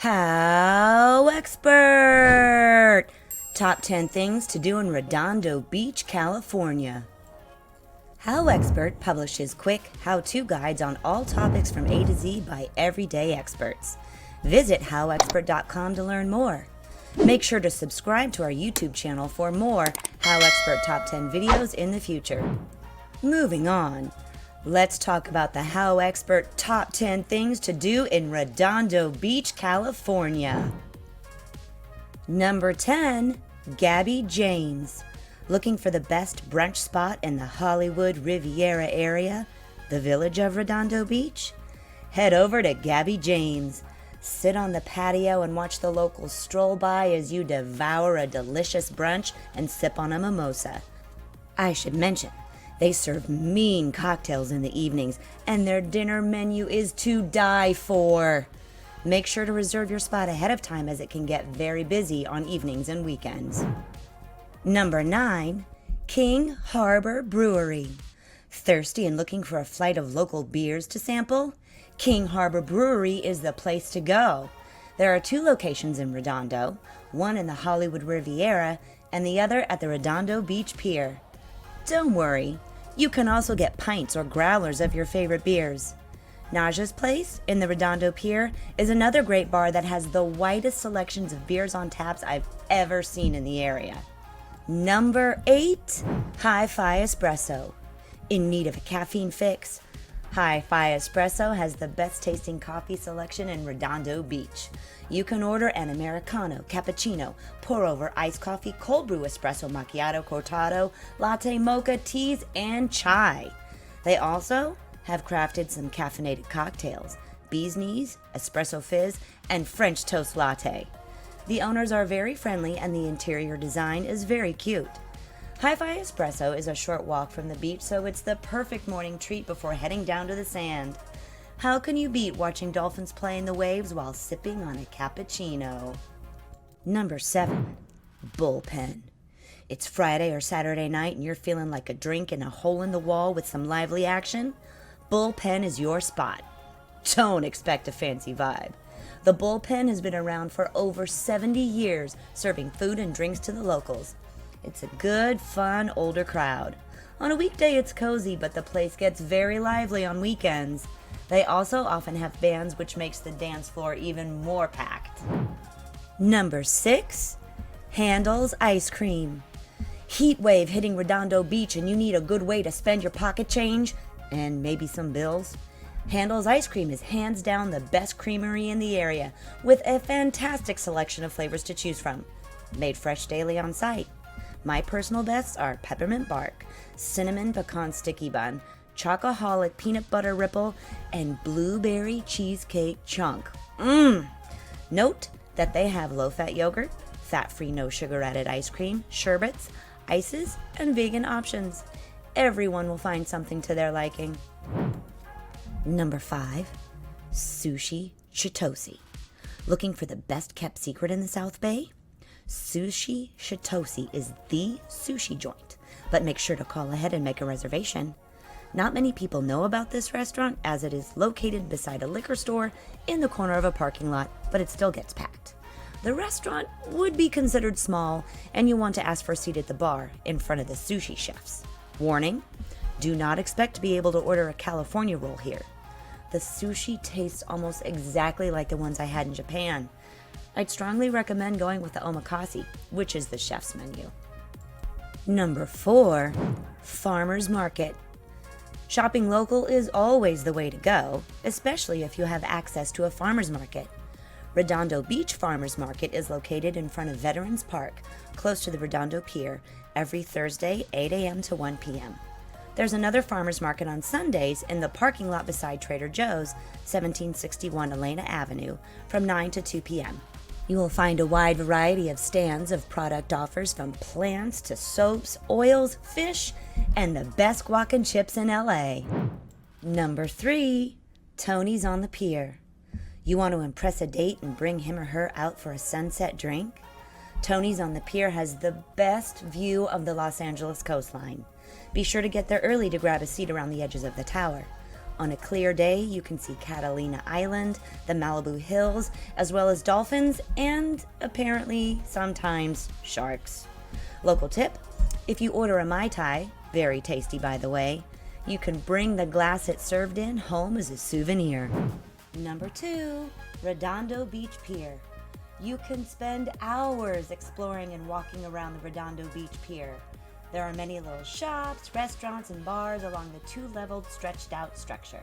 HowExpert! Top 10 things to do in Redondo Beach, California. HowExpert publishes quick how-to guides on all topics from A to Z by everyday experts. Visit HowExpert.com to learn more. Make sure to subscribe to our YouTube channel for more HowExpert Top 10 videos in the future. Moving on. Let's talk about the HowExpert Top 10 things to do in Redondo Beach, California. Number 10, Gabby James. Looking for the best brunch spot in the Hollywood Riviera area, the village of Redondo Beach? Head over to Gabby James. Sit on the patio and watch the locals stroll by as you devour a delicious brunch and sip on a mimosa. I should mention, they serve mean cocktails in the evenings, and their dinner menu is to die for. Make sure to reserve your spot ahead of time as it can get very busy on evenings and weekends. Number 9, King Harbor Brewery. Thirsty and looking for a flight of local beers to sample? King Harbor Brewery is the place to go. There are 2 locations in Redondo, one in the Hollywood Riviera and the other at the Redondo Beach Pier. Don't worry, you can also get pints or growlers of your favorite beers. Naja's Place in the Redondo Pier is another great bar that has the widest selections of beers on taps I've ever seen in the area. Number 8, HiFi Espresso. In need of a caffeine fix? HiFi Espresso has the best tasting coffee selection in Redondo Beach. You can order an Americano, cappuccino, pour-over iced coffee, cold brew espresso macchiato, cortado, latte mocha, teas, and chai. They also have crafted some caffeinated cocktails, bee's knees, espresso fizz, and French toast latte. The owners are very friendly and the interior design is very cute. HiFi Espresso is a short walk from the beach, so it's the perfect morning treat before heading down to the sand. How can you beat watching dolphins play in the waves while sipping on a cappuccino? Number 7, Bullpen. It's Friday or Saturday night and you're feeling like a drink in a hole in the wall with some lively action? Bullpen is your spot. Don't expect a fancy vibe. The Bullpen has been around for over 70 years, serving food and drinks to the locals. It's a good, fun, older crowd. On a weekday it's cozy, but the place gets very lively on weekends. They also often have bands, which makes the dance floor even more packed. Number 6, Handel's Ice Cream. Heat wave hitting Redondo Beach and you need a good way to spend your pocket change, and maybe some bills? Handel's Ice Cream is hands down the best creamery in the area, with a fantastic selection of flavors to choose from. Made fresh daily on site. My personal bests are peppermint bark, cinnamon pecan sticky bun, chocoholic peanut butter ripple, and blueberry cheesecake chunk. Note that they have low-fat yogurt, fat-free no sugar added ice cream, sherbets, ices, and vegan options. Everyone will find something to their liking. Number 5, Sushi Chatosi. Looking for the best kept secret in the South Bay? Sushi Chatosi is the sushi joint, but make sure to call ahead and make a reservation. Not many people know about this restaurant as it is located beside a liquor store in the corner of a parking lot, but it still gets packed. The restaurant would be considered small, and you want to ask for a seat at the bar in front of the sushi chefs. Warning, do not expect to be able to order a California roll here. The sushi tastes almost exactly like the ones I had in Japan. I'd strongly recommend going with the omakase, which is the chef's menu. Number 4, Farmers Market. Shopping local is always the way to go, especially if you have access to a farmers market. Redondo Beach Farmers Market is located in front of Veterans Park, close to the Redondo Pier, every Thursday, 8 a.m. to 1 p.m. There's another farmers market on Sundays in the parking lot beside Trader Joe's, 1761 Elena Avenue, from 9 to 2 p.m. You will find a wide variety of stands of product offers from plants to soaps, oils, fish, and the best guac and chips in LA. Number 3, Tony's on the Pier. You want to impress a date and bring him or her out for a sunset drink? Tony's on the Pier has the best view of the Los Angeles coastline. Be sure to get there early to grab a seat around the edges of the tower. On a clear day, you can see Catalina Island, the Malibu Hills, as well as dolphins and, apparently, sometimes sharks. Local tip, if you order a Mai Tai, very tasty by the way, you can bring the glass it's served in home as a souvenir. Number 2, Redondo Beach Pier. You can spend hours exploring and walking around the Redondo Beach Pier. There are many little shops, restaurants, and bars along the 2-leveled stretched out structure.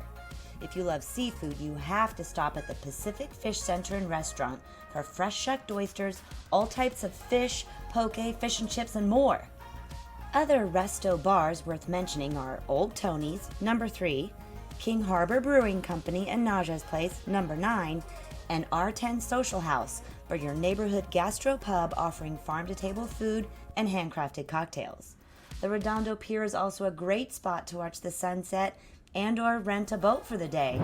If you love seafood, you have to stop at the Pacific Fish Center and Restaurant for fresh shucked oysters, all types of fish, poke, fish and chips, and more. Other resto bars worth mentioning are Old Tony's, number 3, King Harbor Brewing Company and Naja's Place, number 9, and R10 Social House for your neighborhood gastro pub offering farm-to-table food and handcrafted cocktails. The Redondo Pier is also a great spot to watch the sunset and or rent a boat for the day.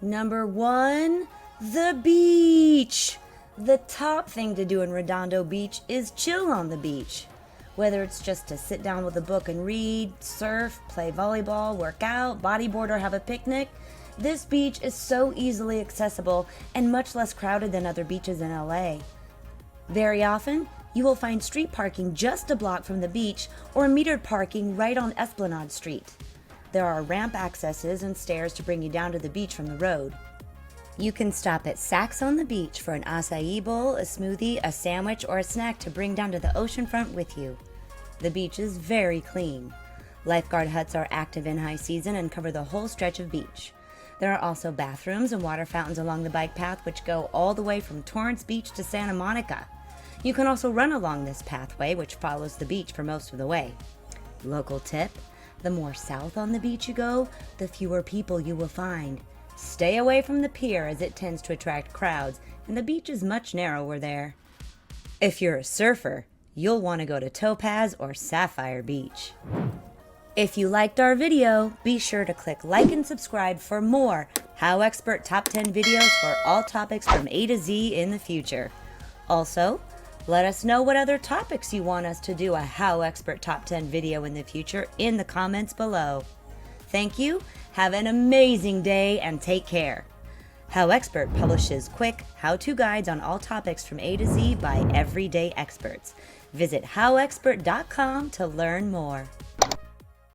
Number 1, the beach. The top thing to do in Redondo Beach is chill on the beach. Whether it's just to sit down with a book and read, surf, play volleyball, work out, bodyboard, or have a picnic, this beach is so easily accessible and much less crowded than other beaches in LA. Very often, you will find street parking just a block from the beach or metered parking right on Esplanade Street. There are ramp accesses and stairs to bring you down to the beach from the road. You can stop at Saks on the beach for an acai bowl, a smoothie, a sandwich, or a snack to bring down to the oceanfront with you. The beach is very clean. Lifeguard huts are active in high season and cover the whole stretch of beach. There are also bathrooms and water fountains along the bike path which go all the way from Torrance Beach to Santa Monica. You can also run along this pathway which follows the beach for most of the way. Local tip, the more south on the beach you go, the fewer people you will find. Stay away from the pier as it tends to attract crowds and the beach is much narrower there. If you're a surfer, you'll want to go to Topaz or Sapphire Beach. If you liked our video, be sure to click like and subscribe for more HowExpert Top 10 videos for all topics from A to Z in the future. Also, let us know what other topics you want us to do a HowExpert Top 10 video in the future in the comments below. Thank you, have an amazing day, and take care. HowExpert publishes quick how-to guides on all topics from A to Z by everyday experts. Visit howexpert.com to learn more.